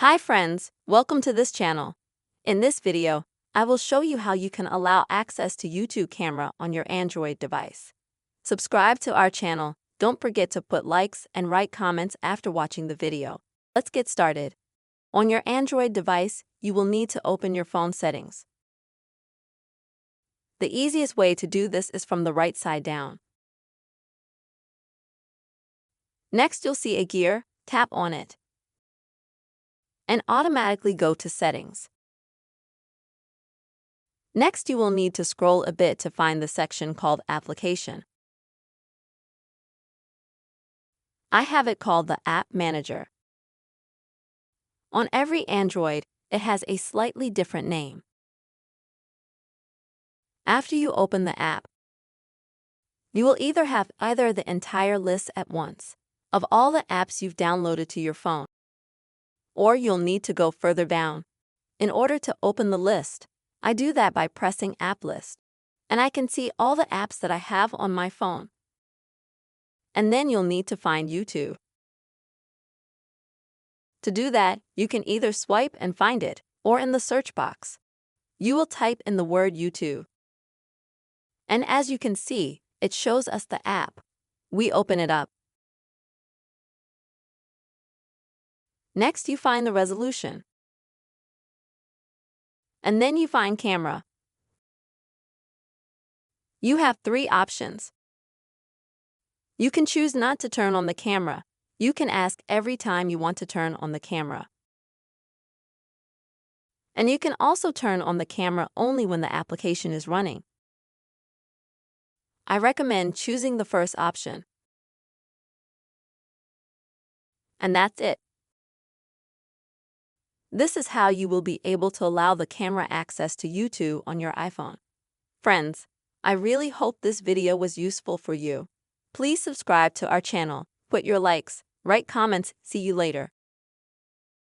Hi friends, welcome to this channel. In this video, I will show you how you can allow access to YouTube camera on your Android device. Subscribe to our channel, don't forget to put likes and write comments after watching the video. Let's get started. On your Android device, you will need to open your phone settings. The easiest way to do this is from the right side down. Next you'll see a gear, tap on it, and automatically go to Settings. Next, you will need to scroll a bit to find the section called Application. I have it called the App Manager. On every Android, it has a slightly different name. After you open the app, you will either have the entire list at once of all the apps you've downloaded to your phone, or you'll need to go further down. In order to open the list, I do that by pressing App List, and I can see all the apps that I have on my phone. And then you'll need to find YouTube. To do that, you can either swipe and find it, or in the search box, you will type in the word YouTube. And as you can see, it shows us the app. We open it up. Next, you find the resolution. And then you find camera. You have three options. You can choose not to turn on the camera. You can ask every time you want to turn on the camera. And you can also turn on the camera only when the application is running. I recommend choosing the first option. And that's it. This is how you will be able to allow the camera access to YouTube on your iPhone. Friends, I really hope this video was useful for you. Please subscribe to our channel, put your likes, write comments. See you later.